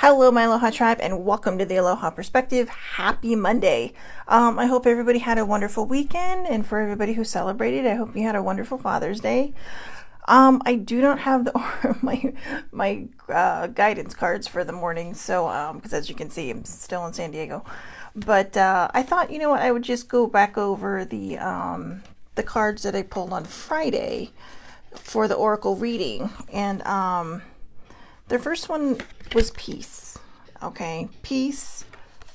Hello, my Aloha tribe, and welcome to the Aloha Perspective. Happy Monday. I hope everybody had a wonderful weekend, and for everybody who celebrated, I hope you had a wonderful Father's Day. I do not have my guidance cards for the morning, so because as you can see, I'm still in San Diego. But I thought, you know what, I would just go back over the cards that I pulled on Friday for the Oracle reading, and the first one was peace. Okay, peace,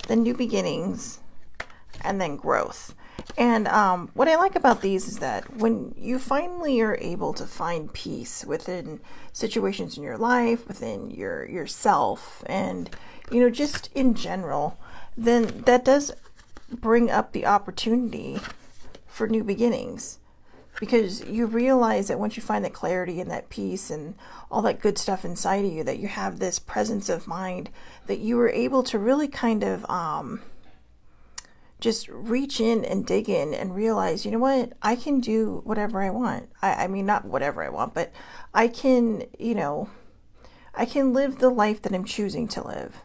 then new beginnings, and then growth. And what I like about these is that when you finally are able to find peace within situations in your life, within yourself, and just in general, then that does bring up the opportunity for new beginnings, because you realize that once you find that clarity and that peace and all that good stuff inside of you, that you have this presence of mind, that you were able to really kind of just reach in and dig in and realize, you know what, I can do whatever I want. I mean, not whatever I want, but I can, I can live the life that I'm choosing to live.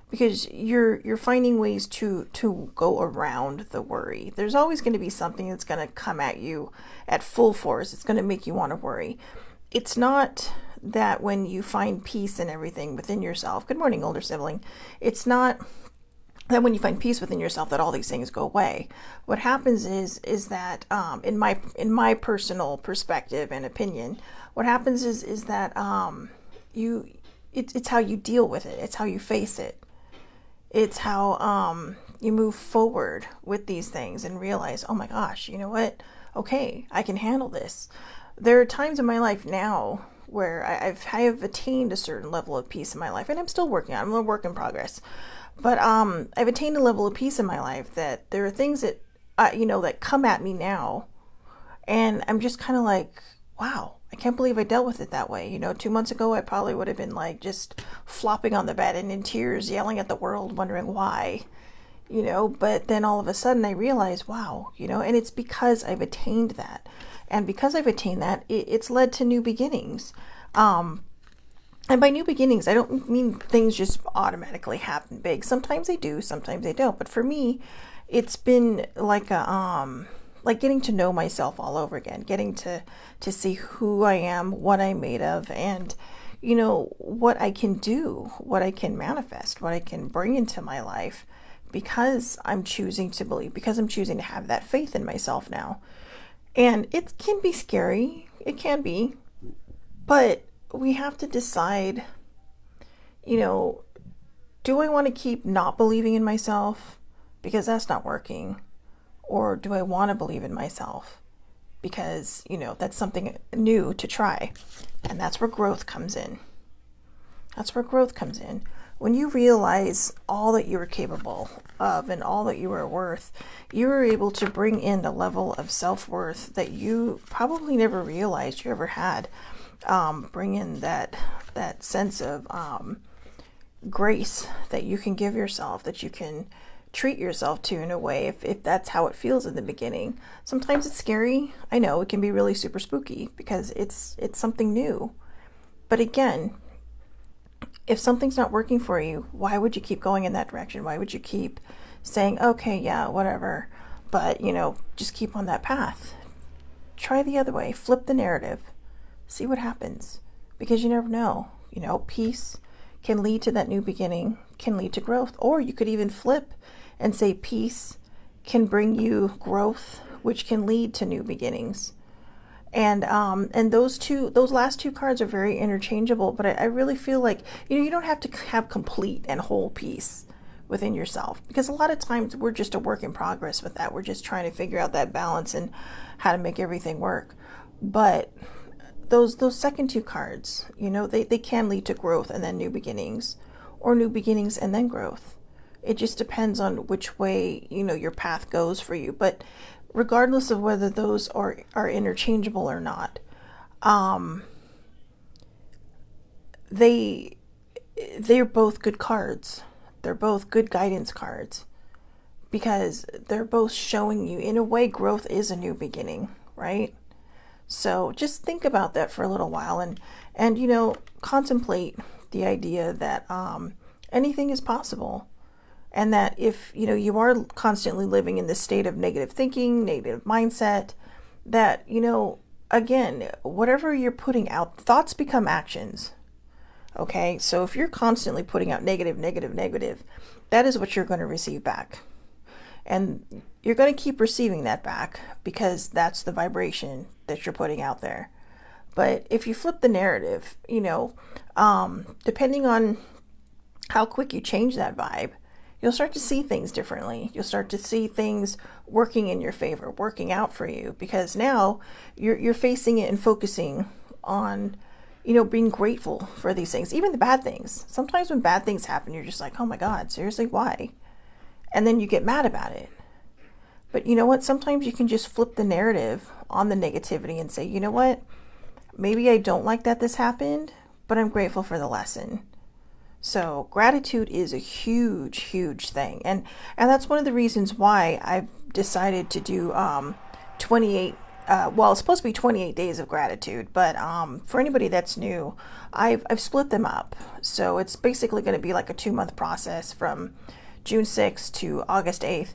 Because you're finding ways to go around the worry. There's always going to be something that's going to come at you at full force. It's going to make you want to worry. It's not that when you find peace and everything within yourself. Good morning, older sibling. It's not that when you find peace within yourself that all these things go away. What happens is that in my personal perspective and opinion, what happens is that it's how you deal with it. It's how you face it. It's how you move forward with these things and realize, oh my gosh, you know what? Okay, I can handle this. There are times in my life now where I have attained a certain level of peace in my life, and I'm still working on it. I'm a work in progress. But I've attained a level of peace in my life that there are things that, that come at me now, and I'm just kind of like, wow, I can't believe I dealt with it that way. 2 months ago, I probably would have been like just flopping on the bed and in tears, yelling at the world, wondering why, but then all of a sudden I realized, wow, and it's because I've attained that. And because I've attained that, it's led to new beginnings. And by new beginnings, I don't mean things just automatically happen big. Sometimes they do, sometimes they don't. But for me, it's been like like getting to know myself all over again, getting to see who I am, what I'm made of, and what I can do, what I can manifest, what I can bring into my life, because I'm choosing to believe, because I'm choosing to have that faith in myself now. And it can be scary, it can be, but we have to decide, do I want to keep not believing in myself because that's not working? Or do I want to believe in myself because, that's something new to try? And that's where growth comes in. That's where growth comes in. When you realize all that you were capable of and all that you were worth, you were able to bring in a level of self-worth that you probably never realized you ever had. Bring in that sense of grace that you can give yourself, that you can treat yourself to in a way, if that's how it feels in the beginning. Sometimes it's scary. I know it can be really super spooky because it's something new. But again, if something's not working for you, why would you keep going in that direction? Why would you keep saying, okay, yeah, whatever, but just keep on that path? Try the other way. Flip the narrative. See what happens, because you never know. Peace can lead to that new beginning, can lead to growth. Or you could even flip and say peace can bring you growth, which can lead to new beginnings. And those last two cards are very interchangeable, but I really feel like, you don't have to have complete and whole peace within yourself, because a lot of times we're just a work in progress with that. We're just trying to figure out that balance and how to make everything work. But those second two cards, they can lead to growth and then new beginnings, or new beginnings and then growth. It just depends on which way, your path goes for you. But regardless of whether those are interchangeable or not, they're both good cards. They're both good guidance cards, because they're both showing you, in a way, growth is a new beginning, right? So just think about that for a little while, and contemplate the idea that Anything is possible. And that if, you are constantly living in this state of negative thinking, negative mindset, that, again, whatever you're putting out, thoughts become actions. Okay, so if you're constantly putting out negative, negative, negative, that is what you're going to receive back. And you're going to keep receiving that back because that's the vibration that you're putting out there. But if you flip the narrative, depending on how quick you change that vibe, you'll start to see things differently. You'll start to see things working in your favor, working out for you, because now you're facing it and focusing on, being grateful for these things, even the bad things. Sometimes when bad things happen, you're just like, oh my God, seriously, why? And then you get mad about it. But you know what? Sometimes you can just flip the narrative on the negativity and say, you know what? Maybe I don't like that this happened, but I'm grateful for the lesson. So gratitude is a huge, huge thing. And that's one of the reasons why I've decided to do 28, it's supposed to be 28 days of gratitude, but for anybody that's new, I've split them up. So it's basically going to be like a 2-month process from June 6th to August 8th.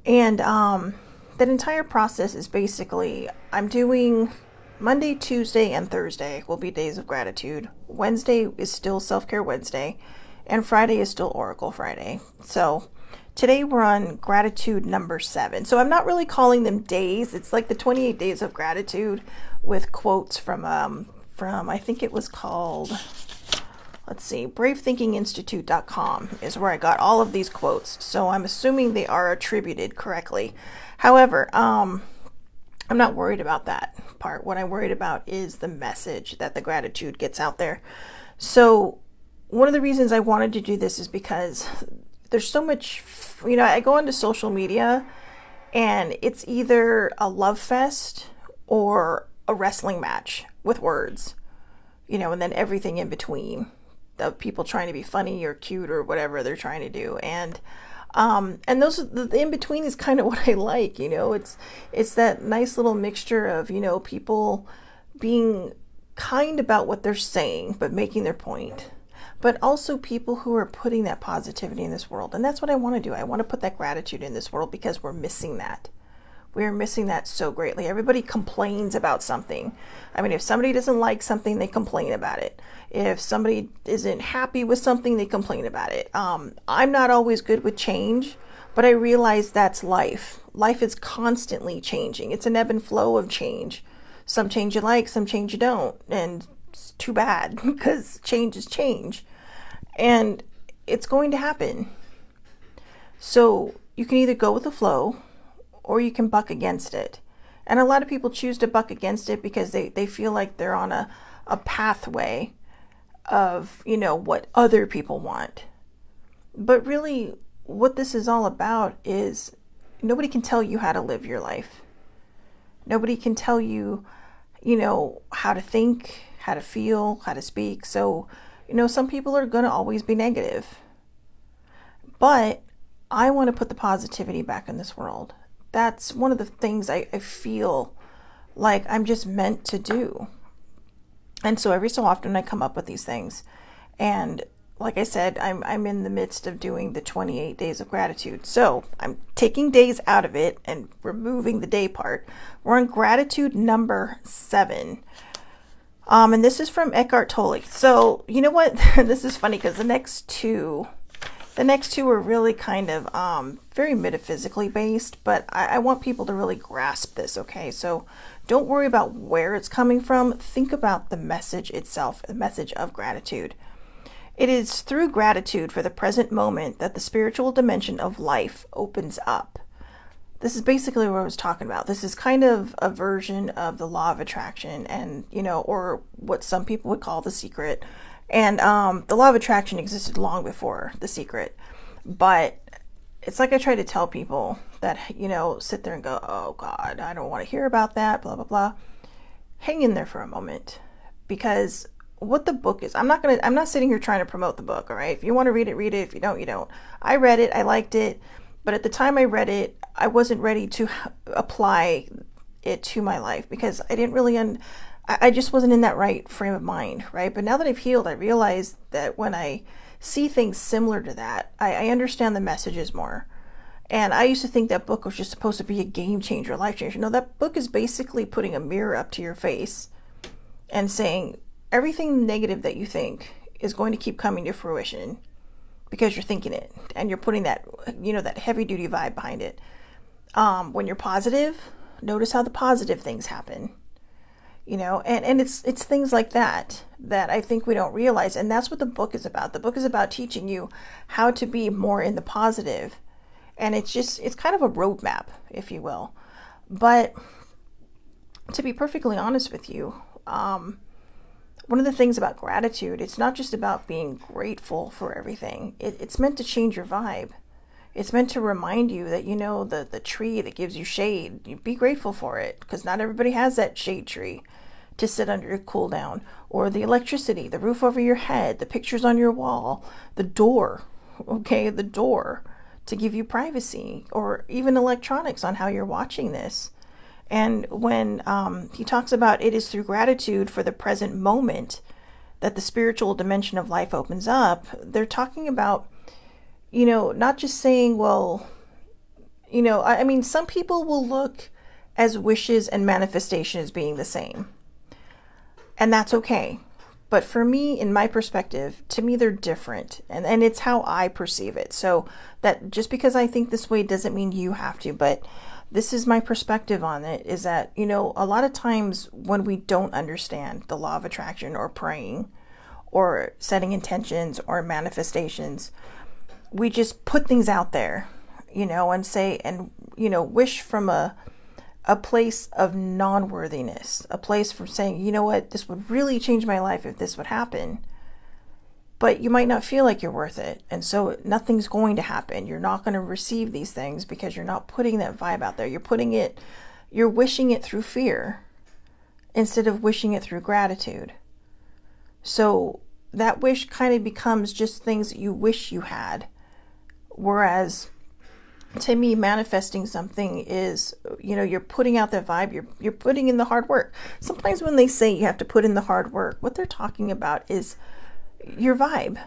And that entire process is basically, I'm doing Monday, Tuesday, and Thursday will be days of gratitude. Wednesday is still Self-Care Wednesday, and Friday is still Oracle Friday. So today we're on gratitude number 7. So I'm not really calling them days. It's like the 28 days of gratitude with quotes from I think it was called, bravethinkinginstitute.com is where I got all of these quotes. So I'm assuming they are attributed correctly. However, I'm not worried about that part. What I'm worried about is the message that the gratitude gets out there. So one of the reasons I wanted to do this is because there's so much, I go onto social media and it's either a love fest or a wrestling match with words, and then everything in between, the people trying to be funny or cute or whatever they're trying to do. And those, the in between is kind of what I like, it's that nice little mixture of, people being kind about what they're saying, but making their point, but also people who are putting that positivity in this world. And that's what I want to do. I want to put that gratitude in this world because we're missing that. We're missing that so greatly. Everybody complains about something. I mean, if somebody doesn't like something, they complain about it. If somebody isn't happy with something, they complain about it. I'm not always good with change, but I realize that's life. Life is constantly changing. It's an ebb and flow of change. Some change you like, some change you don't. And it's too bad because change is change. And it's going to happen. So you can either go with the flow or you can buck against it. And a lot of people choose to buck against it because they feel like they're on a pathway of, what other people want. But really, what this is all about is nobody can tell you how to live your life. Nobody can tell you, how to think, how to feel, how to speak. So, some people are going to always be negative. But I want to put the positivity back in this world. That's one of the things I feel like I'm just meant to do. And so every so often I come up with these things. And like I said, I'm in the midst of doing the 28 days of gratitude. So I'm taking days out of it and removing the day part. We're on gratitude number 7. And this is from Eckhart Tolle. So you know what? This is funny because the next two are really kind of very metaphysically based, but I want people to really grasp this, okay? So don't worry about where it's coming from. Think about the message itself, the message of gratitude. It is through gratitude for the present moment that the spiritual dimension of life opens up. This is basically what I was talking about. This is kind of a version of the law of attraction and, or what some people would call the secret. And the law of attraction existed long before The Secret. But it's like I try to tell people that, sit there and go, oh God, I don't want to hear about that, blah, blah, blah. Hang in there for a moment. Because what the book is, I'm not sitting here trying to promote the book, all right? If you want to read it, read it. If you don't, you don't. I read it, I liked it. But at the time I read it, I wasn't ready to apply it to my life because I didn't really I just wasn't in that right frame of mind, right? But now that I've healed, I realized that when I see things similar to that. I understand the messages more. And I used to think that book was just supposed to be a game changer, life changer. No, that book is basically putting a mirror up to your face and saying everything negative that you think is going to keep coming to fruition because you're thinking it and you're putting that, that heavy duty vibe behind it. When you're positive, notice how the positive things happen, and it's things like that I think we don't realize. And that's what the book is about. The book is about teaching you how to be more in the positive. And it's kind of a roadmap, if you will. But to be perfectly honest with you, one of the things about gratitude, it's not just about being grateful for everything. It's meant to change your vibe. It's meant to remind you that, the tree that gives you shade, you be grateful for it, because not everybody has that shade tree to sit under to cool down, or the electricity, the roof over your head, the pictures on your wall, the door, the door to give you privacy, or even electronics on how you're watching this. And when he talks about it is through gratitude for the present moment that the spiritual dimension of life opens up, they're talking about, not just saying, well, some people will look as wishes and manifestation as being the same. And that's okay. But for me, in my perspective, to me, they're different. And it's how I perceive it. So that just because I think this way doesn't mean you have to. But this is my perspective on it, is that, a lot of times when we don't understand the law of attraction or praying or setting intentions or manifestations, we just put things out there, and say, and, wish from a place of non-worthiness, a place from saying, this would really change my life if this would happen. But you might not feel like you're worth it. And so nothing's going to happen. You're not going to receive these things because you're not putting that vibe out there. You're wishing it through fear instead of wishing it through gratitude. So that wish kind of becomes just things that you wish you had. Whereas to me, manifesting something is, you're putting out that vibe, you're putting in the hard work. Sometimes when they say you have to put in the hard work, what they're talking about is your vibe.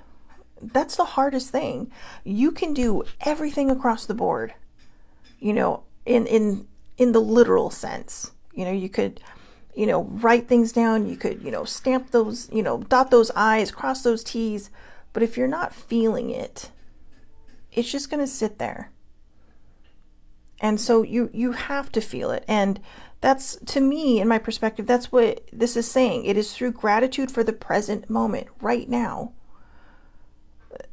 That's the hardest thing. You can do everything across the board, in the literal sense. You could, write things down. You could, stamp those, dot those I's, cross those T's. But if you're not feeling it, it's just going to sit there. And so you have to feel it. And that's, to me, in my perspective, that's what this is saying. It is through gratitude for the present moment, right now,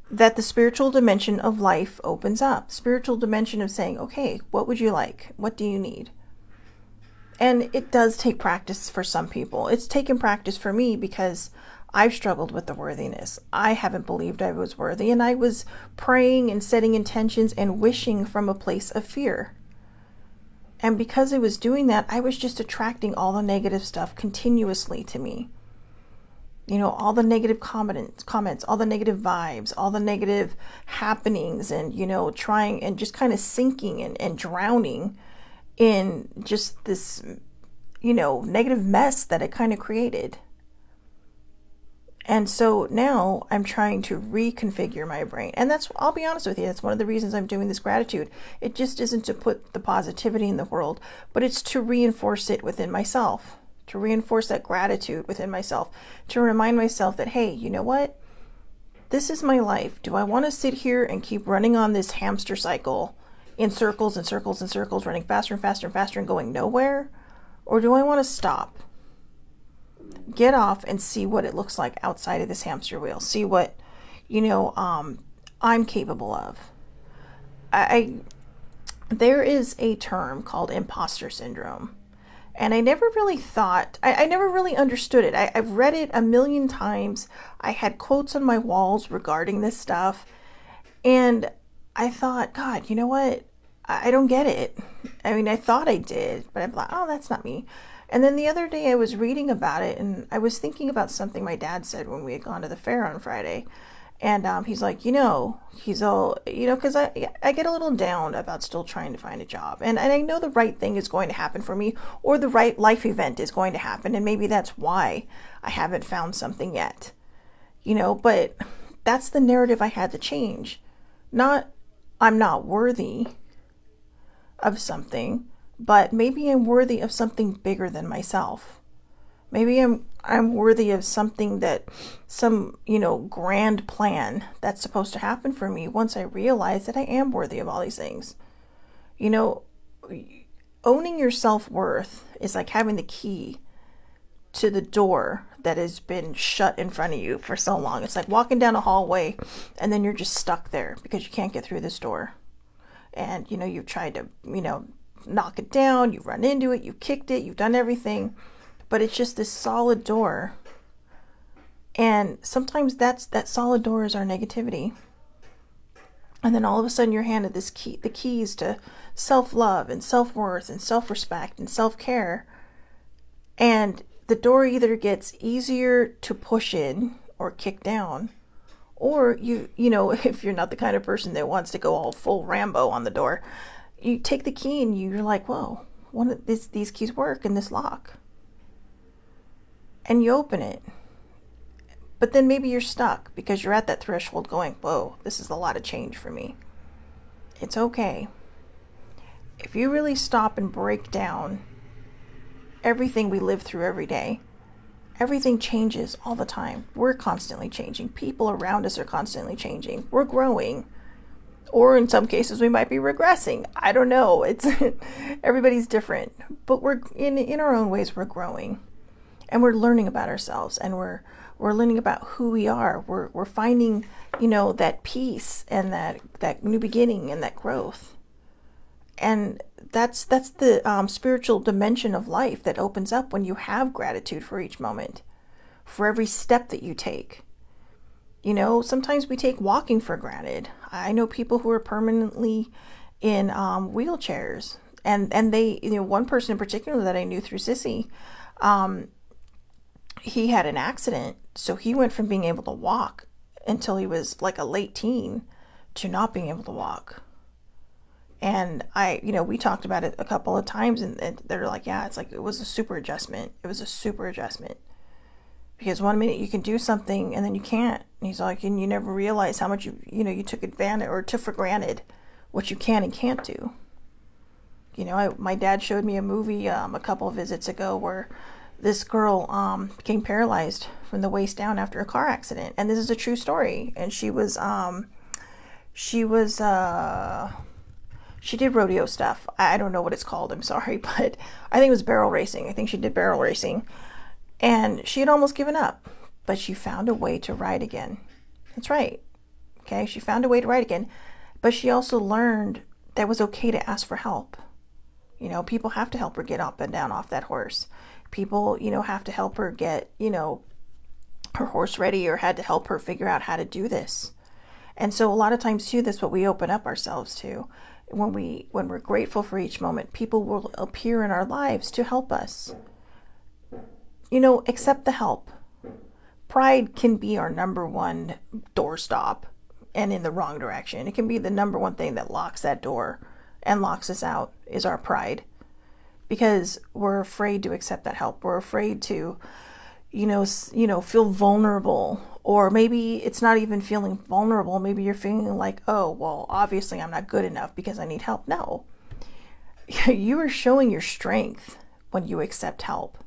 that the spiritual dimension of life opens up. Spiritual dimension of saying, okay, what would you like? What do you need? And it does take practice for some people. It's taken practice for me because I've struggled with the worthiness. I haven't believed I was worthy, and I was praying and setting intentions and wishing from a place of fear. And because I was doing that, I was just attracting all the negative stuff continuously to me. All the negative comments, all the negative vibes, all the negative happenings, and, trying and just kind of sinking and drowning in just this, negative mess that it kind of created. And so now I'm trying to reconfigure my brain. And I'll be honest with you, that's one of the reasons I'm doing this gratitude. It just isn't to put the positivity in the world, but it's to reinforce it within myself, to reinforce that gratitude within myself, to remind myself that, hey, you know what? This is my life. Do I want to sit here and keep running on this hamster cycle in circles and circles and circles, running faster and faster and faster and going nowhere? Or do I want to stop? Get off and see what it looks like outside of this hamster wheel. See what, I'm capable of. There is a term called imposter syndrome. And I never really thought, I never really understood it. I've read it a million times. I had quotes on my walls regarding this stuff. And I thought, God, you know what? I don't get it. I mean, I thought I did, but I'm like, oh, that's not me. And then the other day I was reading about it, and I was thinking about something my dad said when we had gone to the fair on Friday. And he's like, he's all, because I get a little down about still trying to find a job. And I know the right thing is going to happen for me, or the right life event is going to happen. And maybe that's why I haven't found something yet. But that's the narrative I had to change. Not, I'm not worthy of something, but maybe I'm worthy of something bigger than myself. Maybe I'm worthy of something that, some, grand plan that's supposed to happen for me once I realize that I am worthy of all these things. You know, owning your self-worth is like having the key to the door that has been shut in front of you for so long. It's like walking down a hallway and then you're just stuck there because you can't get through this door. And, you've tried to, knock it down, you've run into it, you kicked it, you've done everything, but it's just this solid door. And sometimes that solid door is our negativity. And then all of a sudden you're handed the keys to self-love and self-worth and self-respect and self-care. And the door either gets easier to push in or kick down, or if you're not the kind of person that wants to go all full Rambo on the door, you take the key and you're like, whoa, one of these keys work in this lock. And you open it. But then maybe you're stuck because you're at that threshold going, whoa, this is a lot of change for me. It's okay. If you really stop and break down everything we live through every day, everything changes all the time. We're constantly changing. People around us are constantly changing. We're growing. Or in some cases, we might be regressing. I don't know. It's everybody's different. But we're in our own ways, we're growing. And we're learning about ourselves, and we're learning about who we are. We're finding, that peace and that new beginning and that growth. And that's the spiritual dimension of life that opens up when you have gratitude for each moment, for every step that you take. Sometimes we take walking for granted. I know people who are permanently in wheelchairs, and they, one person in particular that I knew through Sissy, he had an accident, so he went from being able to walk until he was like a late teen to not being able to walk. And we talked about it a couple of times, and they're like, yeah, it's like, it was a super adjustment. It was a super adjustment. Because one minute you can do something and then you can't. And he's like, and you never realize how much you took advantage or took for granted what you can and can't do. My dad showed me a movie a couple of visits ago where this girl became paralyzed from the waist down after a car accident. And this is a true story. And she did rodeo stuff. I don't know what it's called, I'm sorry, but I think it was barrel racing. I think she did barrel racing. And she had almost given up, but she found a way to ride again. That's right. Okay, she found a way to ride again. But she also learned that it was okay to ask for help. People have to help her get up and down off that horse. People, have to help her get, her horse ready, or had to help her figure out how to do this. And so a lot of times too, that's what we open up ourselves to. When we're grateful for each moment, people will appear in our lives to help us. Accept the help. Pride can be our number one doorstop, and in the wrong direction. It can be the number one thing that locks that door and locks us out, is our pride. Because we're afraid to accept that help. We're afraid to, feel vulnerable. Or maybe it's not even feeling vulnerable. Maybe you're feeling like, oh, well, obviously I'm not good enough because I need help. No. You are showing your strength when you accept help.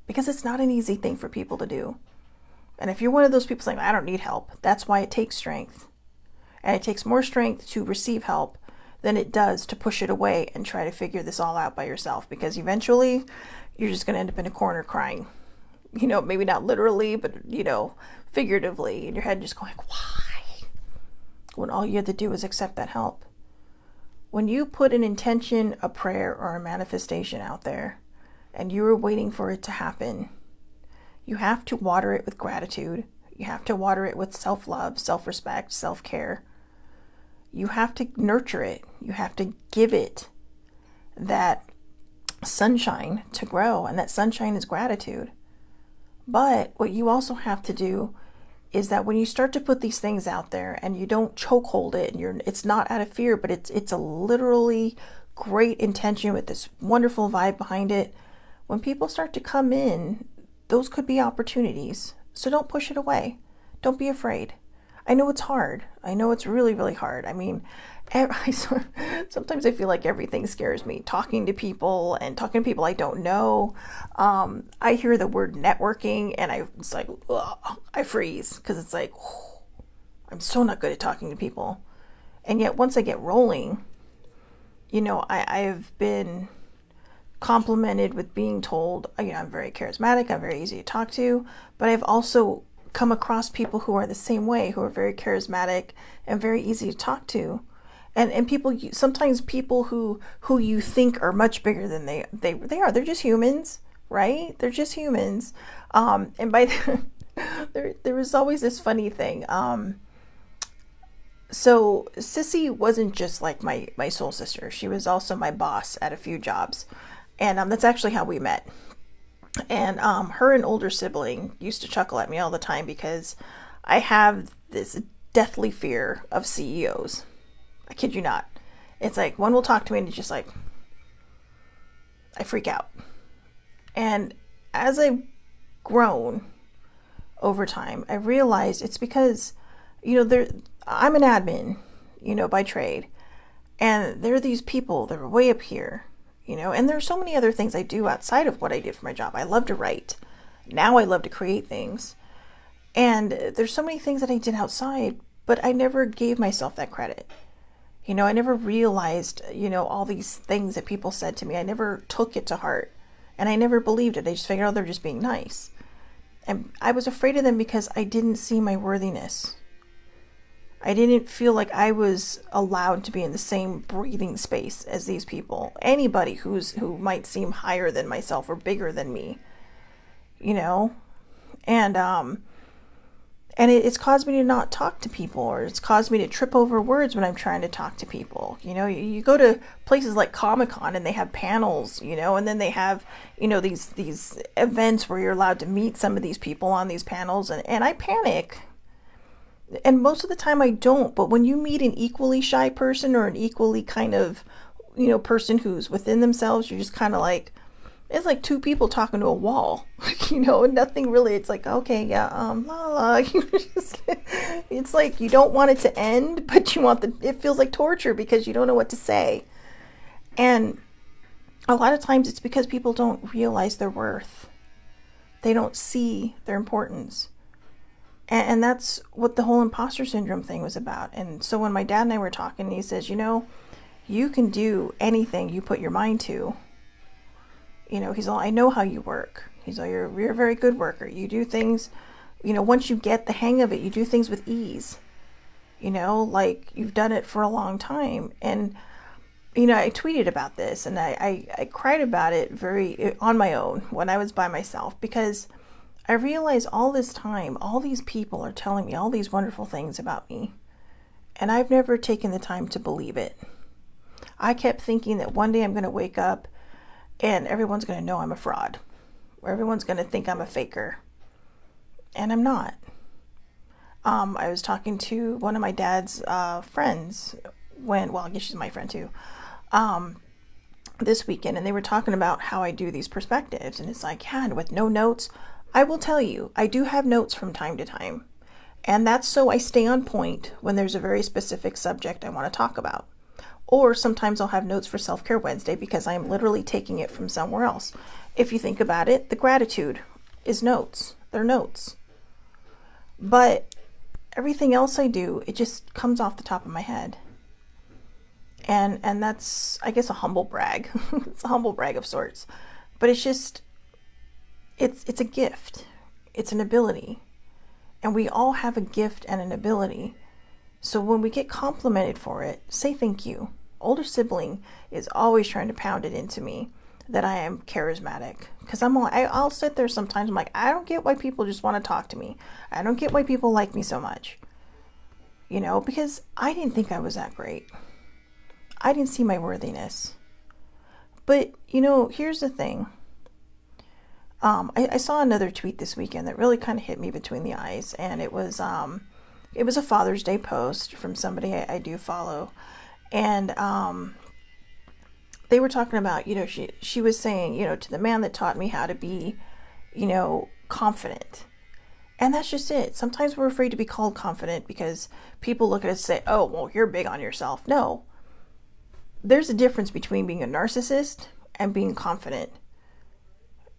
Because it's not an easy thing for people to do. And if you're one of those people saying, I don't need help, that's why it takes strength. And it takes more strength to receive help than it does to push it away and try to figure this all out by yourself. Because eventually, you're just going to end up in a corner crying. Maybe not literally, but, figuratively. In your head just going, why? When all you had to do was accept that help. When you put an intention, a prayer, or a manifestation out there, and you were waiting for it to happen, you have to water it with gratitude. You have to water it with self-love, self-respect, self-care. You have to nurture it. You have to give it that sunshine to grow, and that sunshine is gratitude. But what you also have to do is that when you start to put these things out there and you don't chokehold it, and it's not out of fear, but it's a literally great intention with this wonderful vibe behind it. When people start to come in, those could be opportunities. So don't push it away. Don't be afraid. I know it's hard. I know it's really, really hard. I mean, sometimes I feel like everything scares me. Talking to people and talking to people I don't know. I hear the word networking and it's like, ugh, I freeze because it's like, I'm so not good at talking to people. And yet once I get rolling, I've been complimented with being told, I'm very charismatic, I'm very easy to talk to, but I've also come across people who are the same way, who are very charismatic and very easy to talk to. And people, sometimes people who you think are much bigger than they are. They're just humans, right? They're just humans. And by there was always this funny thing. So Sissy wasn't just like my soul sister. She was also my boss at a few jobs. And that's actually how we met. And her and older sibling used to chuckle at me all the time because I have this deathly fear of CEOs. I kid you not. It's like one will talk to me and it's just like, I freak out. And as I've grown over time, I realized it's because, I'm an admin, by trade. And there are these people that are way up here. And there's so many other things I do outside of what I did for my job. I love to write. Now I love to create things. And there's so many things that I did outside, but I never gave myself that credit. I never realized, all these things that people said to me. I never took it to heart. And I never believed it. I just figured, they're just being nice. And I was afraid of them because I didn't see my worthiness. I didn't feel like I was allowed to be in the same breathing space as these people. Anybody who might seem higher than myself or bigger than me, and it's caused me to not talk to people, or it's caused me to trip over words when I'm trying to talk to people. You go to places like Comic-Con and they have panels, and then they have, these events where you're allowed to meet some of these people on these panels, and I panic. And most of the time I don't, but when you meet an equally shy person or an equally kind of, person who's within themselves, you're just kind of like, it's like two people talking to a wall, and nothing really, it's like, okay, yeah, la la, it's like, you don't want it to end, but it feels like torture because you don't know what to say. And a lot of times it's because people don't realize their worth. They don't see their importance. And that's what the whole imposter syndrome thing was about. And so when my dad and I were talking, he says, you can do anything you put your mind to. He's all, I know how you work. He's all, you're a very good worker. You do things, once you get the hang of it, you do things with ease. Like you've done it for a long time. And, I tweeted about this and I cried about it on my own when I was by myself, because I realized all this time, all these people are telling me all these wonderful things about me, and I've never taken the time to believe it. I kept thinking that one day I'm going to wake up and everyone's going to know I'm a fraud, or everyone's going to think I'm a faker, and I'm not. I was talking to one of my dad's friends I guess she's my friend too, this weekend, and they were talking about how I do these perspectives, and it's like, yeah, and with no notes. I will tell you, I do have notes from time to time, and that's so I stay on point when there's a very specific subject I want to talk about. Or sometimes I'll have notes for Self-Care Wednesday because I am literally taking it from somewhere else. If you think about it, the gratitude is notes. They're notes. But everything else I do, it just comes off the top of my head. And that's, I guess, a humble brag. It's a humble brag of sorts. But it's just, it's a gift. It's an ability. And we all have a gift and an ability. So when we get complimented for it, say thank you. Older sibling is always trying to pound it into me that I am charismatic. Because I'll sit there sometimes, I'm like, I don't get why people just want to talk to me. I don't get why people like me so much. Because I didn't think I was that great. I didn't see my worthiness. But, here's the thing. I saw another tweet this weekend that really kind of hit me between the eyes. And it was a Father's Day post from somebody I do follow. And they were talking about, she was saying, to the man that taught me how to be, confident. And that's just it. Sometimes we're afraid to be called confident because people look at us and say, oh, well, you're big on yourself. No, there's a difference between being a narcissist and being confident.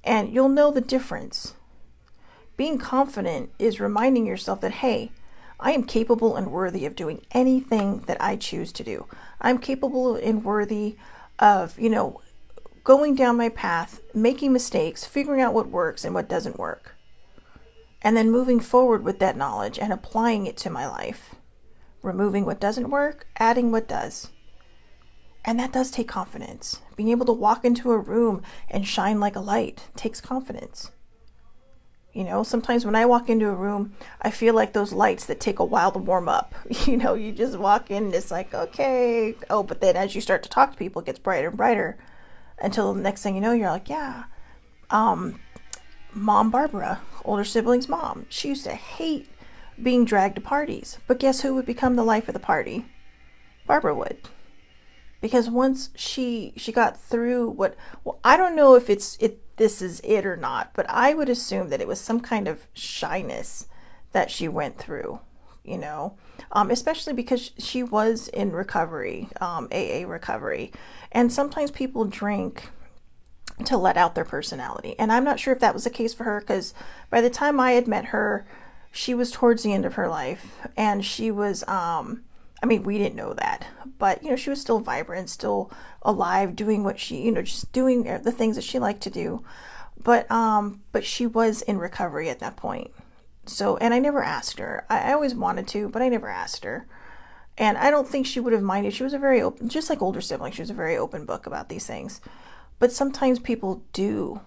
And you'll know the difference. Being confident is reminding yourself that, hey, I am capable and worthy of doing anything that I choose to do. I'm capable and worthy of, going down my path, making mistakes, figuring out what works and what doesn't work. And then moving forward with that knowledge and applying it to my life. Removing what doesn't work, adding what does. And that does take confidence. Being able to walk into a room and shine like a light takes confidence. Sometimes when I walk into a room, I feel like those lights that take a while to warm up. You just walk in and it's like, okay. Oh, but then as you start to talk to people, it gets brighter and brighter until the next thing you know, you're like, yeah. Mom Barbara, older sibling's mom, she used to hate being dragged to parties. But guess who would become the life of the party? Barbara would. Because once she got through I don't know if this is it or not, but I would assume that it was some kind of shyness that she went through, especially because she was in recovery, AA recovery. And sometimes people drink to let out their personality. And I'm not sure if that was the case for her, because by the time I had met her, she was towards the end of her life, and she was, we didn't know that, but, she was still vibrant, still alive, doing what she, just doing the things that she liked to do. But she was in recovery at that point. So, and I never asked her. I always wanted to, but I never asked her. And I don't think she would have minded. She was a very open, just like older siblings, she was a very open book about these things. But sometimes people do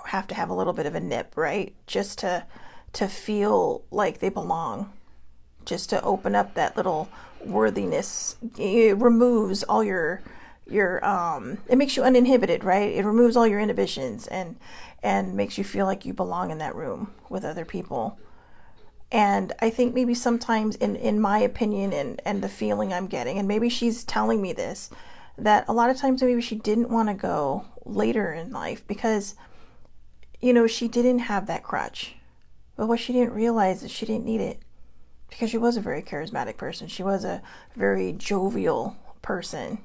have to have a little bit of a nip, right? Just to feel like they belong. Just to open up that little worthiness. It removes all your it makes you uninhibited, right? It removes all your inhibitions and makes you feel like you belong in that room with other people. And I think maybe sometimes in my opinion and the feeling I'm getting, and maybe she's telling me this, that a lot of times maybe she didn't want to go later in life because, she didn't have that crutch. But what she didn't realize is she didn't need it, because she was a very charismatic person. She was a very jovial person.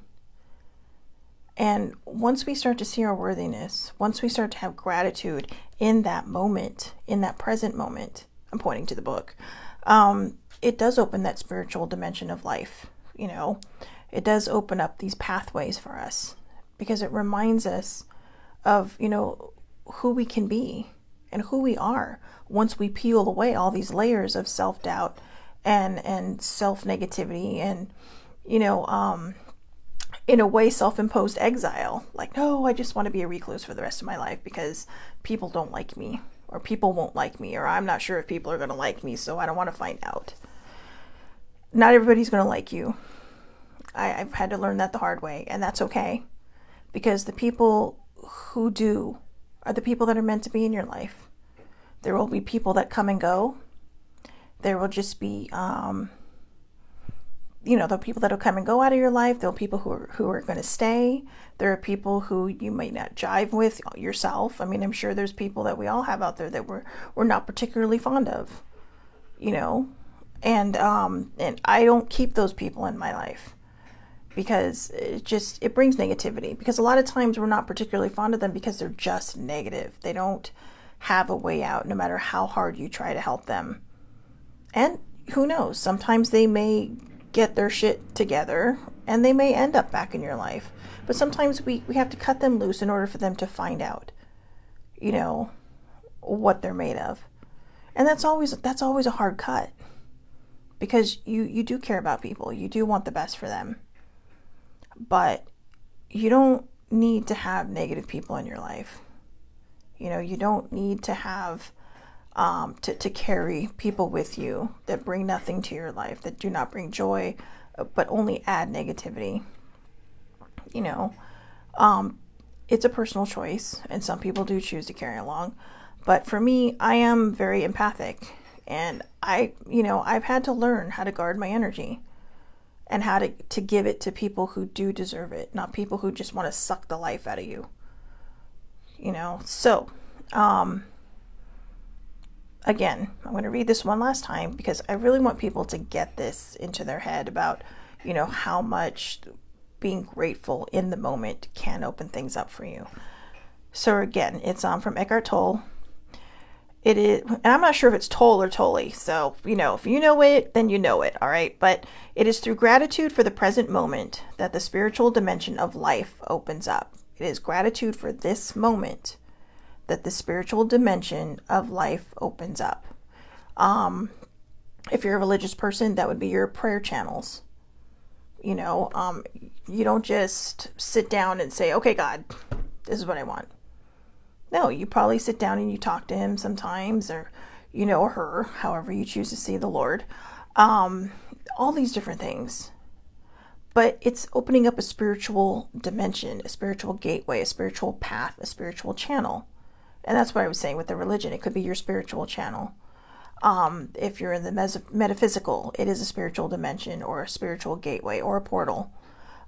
And once we start to see our worthiness, once we start to have gratitude in that moment, in that present moment, I'm pointing to the book, it does open that spiritual dimension of life. It does open up these pathways for us, because it reminds us of, who we can be and who we are once we peel away all these layers of self-doubt and self-negativity and, in a way, self-imposed exile. Like, no, I just want to be a recluse for the rest of my life because people don't like me, or people won't like me, or I'm not sure if people are going to like me, so I don't want to find out. Not everybody's going to like you. I've had to learn that the hard way, and that's okay, because the people who do are the people that are meant to be in your life. There will be people that come and go. There will just be, the people that will come and go out of your life. There are people who are going to stay. There are people who you might not jive with yourself. I'm sure there's people that we all have out there that we're not particularly fond of, and I don't keep those people in my life, because it brings negativity. Because a lot of times we're not particularly fond of them because they're just negative. They don't have a way out, no matter how hard you try to help them. And who knows, sometimes they may get their shit together and they may end up back in your life. But sometimes we have to cut them loose in order for them to find out, what they're made of. And that's always a hard cut, because you do care about people. You do want the best for them. But you don't need to have negative people in your life. You don't need to have to carry people with you that bring nothing to your life, that do not bring joy, but only add negativity. It's a personal choice, and some people do choose to carry along. But for me, I am very empathic, and I've had to learn how to guard my energy and how to give it to people who do deserve it, not people who just want to suck the life out of you. So again, I'm going to read this one last time because I really want people to get this into their head about, how much being grateful in the moment can open things up for you. So again, it's from Eckhart Tolle. It is, and I'm not sure if it's Tolle or Tolle. So, if you know it, then you know it, all right? But it is through gratitude for the present moment that the spiritual dimension of life opens up. It is gratitude for this moment that the spiritual dimension of life opens up. If you're a religious person, that would be your prayer channels. You don't just sit down and say, okay, God, this is what I want. No, you probably sit down and you talk to him sometimes, or, or her, however you choose to see the Lord. All these different things. But it's opening up a spiritual dimension, a spiritual gateway, a spiritual path, a spiritual channel. And that's what I was saying with the religion. It could be your spiritual channel. If you're in the metaphysical, it is a spiritual dimension or a spiritual gateway or a portal.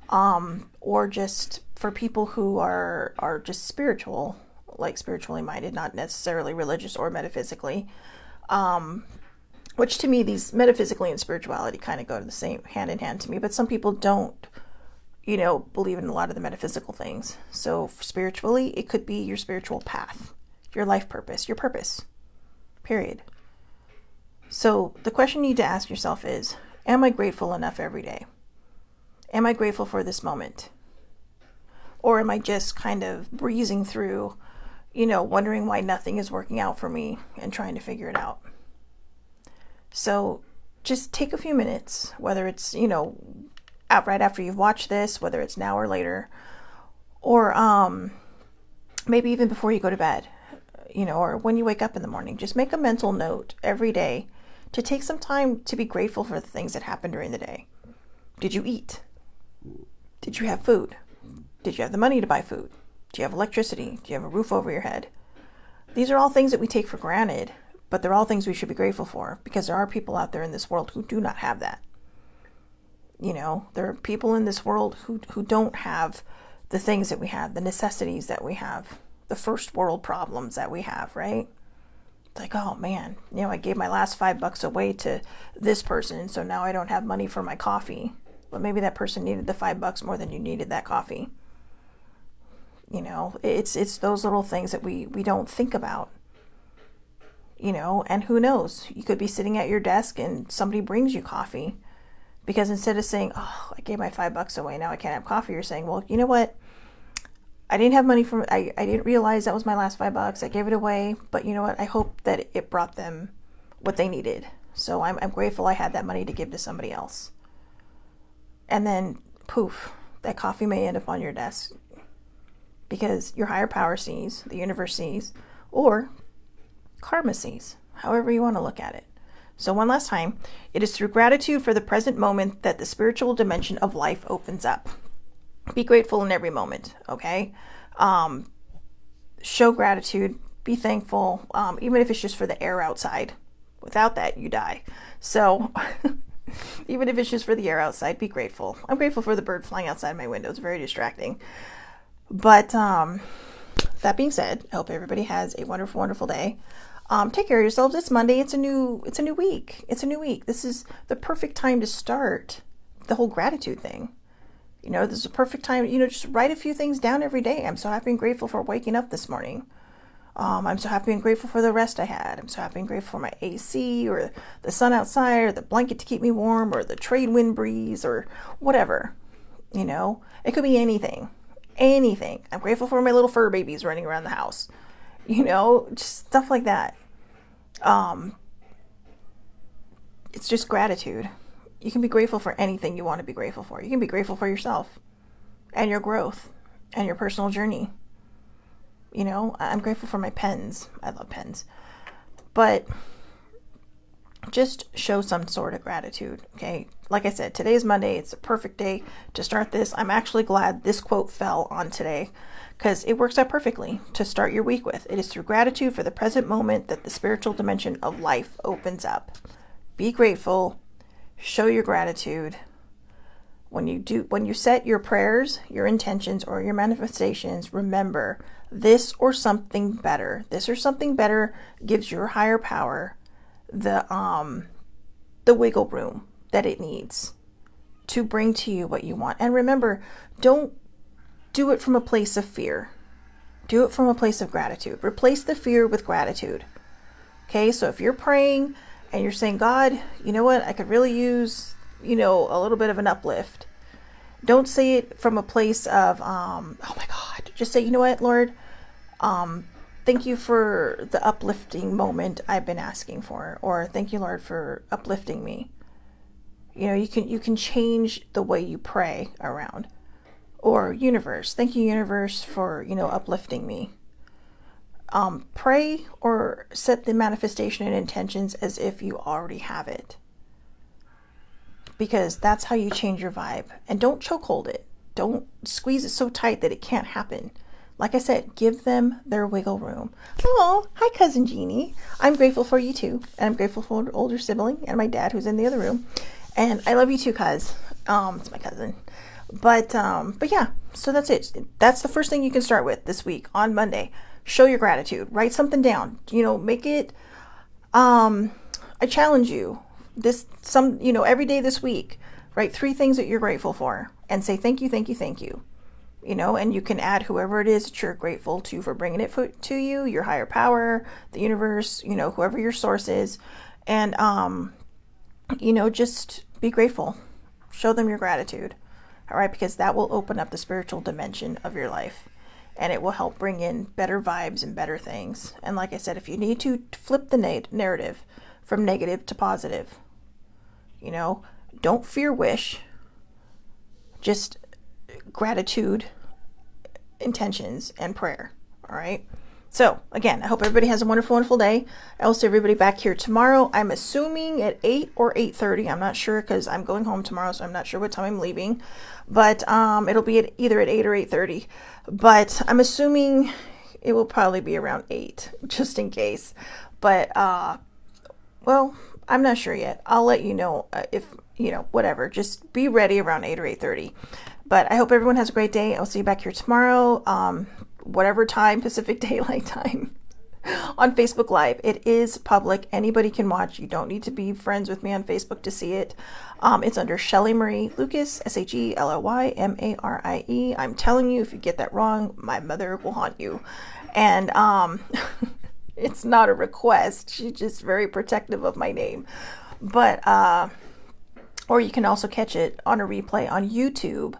Or just for people who are just spiritual, like spiritually minded, not necessarily religious or metaphysically. Which to me, these metaphysically and spirituality kind of go to the same hand in hand to me. But some people don't, believe in a lot of the metaphysical things. So spiritually, it could be your spiritual path, your life purpose, your purpose, period. So the question you need to ask yourself is, am I grateful enough every day? Am I grateful for this moment? Or am I just kind of breezing through, wondering why nothing is working out for me and trying to figure it out? So just take a few minutes, whether it's, right after you've watched this, whether it's now or later, or maybe even before you go to bed, or when you wake up in the morning. Just make a mental note every day to take some time to be grateful for the things that happened during the day. Did you eat? Did you have food? Did you have the money to buy food? Do you have electricity? Do you have a roof over your head? These are all things that we take for granted, but they're all things we should be grateful for, because there are people out there in this world who do not have that. There are people in this world who don't have the things that we have, the necessities that we have, the first world problems that we have, right? It's like, oh man, I gave my last $5 away to this person, so now I don't have money for my coffee. But maybe that person needed the $5 more than you needed that coffee. It's those little things that we don't think about. And who knows? You could be sitting at your desk and somebody brings you coffee, because instead of saying, oh, I gave my $5 away, now I can't have coffee, you're saying, well, you know what? I didn't have money I didn't realize that was my last $5. I gave it away, but you know what? I hope that it brought them what they needed. So I'm grateful I had that money to give to somebody else. And then poof, that coffee may end up on your desk because your higher power sees, the universe sees, or karma sees, however you want to look at it. So one last time, it is through gratitude for the present moment that the spiritual dimension of life opens up. Be grateful in every moment, okay? Show gratitude, be thankful, even if it's just for the air outside. Without that, you die. So even if it's just for the air outside, be grateful. I'm grateful for the bird flying outside my window. It's very distracting. But that being said, I hope everybody has a wonderful, wonderful day. Take care of yourselves. It's Monday. It's a new week. It's a new week. This is the perfect time to start the whole gratitude thing. This is a perfect time, just write a few things down every day. I'm so happy and grateful for waking up this morning. I'm so happy and grateful for the rest I had. I'm so happy and grateful for my AC, or the sun outside, or the blanket to keep me warm, or the trade wind breeze, or whatever. It could be anything. Anything. I'm grateful for my little fur babies running around the house. Just stuff like that. It's just gratitude. You can be grateful for anything you want to be grateful for. You can be grateful for yourself and your growth and your personal journey. I'm grateful for my pens. I love pens. But just show some sort of gratitude, okay? Like I said, today is Monday. It's a perfect day to start this. I'm actually glad this quote fell on today, because it works out perfectly to start your week with. It is through gratitude for the present moment that the spiritual dimension of life opens up. Be grateful. Show your gratitude. When you set your prayers, your intentions, or your manifestations, remember this or something better. This or something better gives your higher power the wiggle room that it needs to bring to you what you want. And remember, don't do it from a place of fear. Do it from a place of gratitude. Replace the fear with gratitude. Okay, so if you're praying and you're saying, God, you know what, I could really use, a little bit of an uplift. Don't say it from a place of, oh my God. Just say, you know what, Lord, thank you for the uplifting moment I've been asking for, or thank you, Lord, for uplifting me. You can change the way you pray around. Or universe, thank you, universe, for, uplifting me. Pray or set the manifestation and intentions as if you already have it. Because that's how you change your vibe. And don't chokehold it. Don't squeeze it so tight that it can't happen. Like I said, give them their wiggle room. Oh, hi, Cousin Jeannie. I'm grateful for you too. And I'm grateful for an older sibling and my dad who's in the other room. And I love you too, cuz. It's my cousin. But yeah, so that's it. That's the first thing you can start with this week on Monday. Show your gratitude. Write something down. Make it, I challenge you every day this week, write 3 things that you're grateful for and say, thank you, thank you, thank you. And you can add whoever it is that you're grateful to for bringing it to you, your higher power, the universe, whoever your source is. And, just be grateful. Show them your gratitude. All right, because that will open up the spiritual dimension of your life and it will help bring in better vibes and better things. And like I said, if you need to flip the narrative from negative to positive, don't fear wish, just gratitude, intentions, and prayer. All right. So again, I hope everybody has a wonderful, wonderful day. I will see everybody back here tomorrow. I'm assuming at 8 or 8:30. I'm not sure because I'm going home tomorrow, so I'm not sure what time I'm leaving. But it'll be either at 8 or 8:30. But I'm assuming it will probably be around 8, just in case. But well, I'm not sure yet. I'll let you know if whatever. Just be ready around 8 or 8:30. But I hope everyone has a great day. I'll see you back here tomorrow. Whatever time, Pacific Daylight Time, on Facebook Live. It is public. Anybody can watch. You don't need to be friends with me on Facebook to see it. It's under Shelly Marie Lucas, SHELLYMARIE. I'm telling you, if you get that wrong, my mother will haunt you. And it's not a request. She's just very protective of my name. But or you can also catch it on a replay on YouTube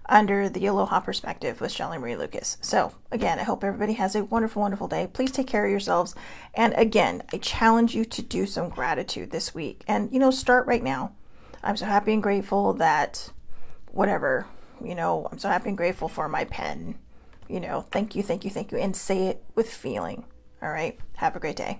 under the Aloha Perspective with Shelly Marie Lucas. So again, I hope everybody has a wonderful, wonderful day. Please take care of yourselves. And again, I challenge you to do some gratitude this week. And, start right now. I'm so happy and grateful that whatever, I'm so happy and grateful for my pen. Thank you, thank you, thank you. And say it with feeling. All right. Have a great day.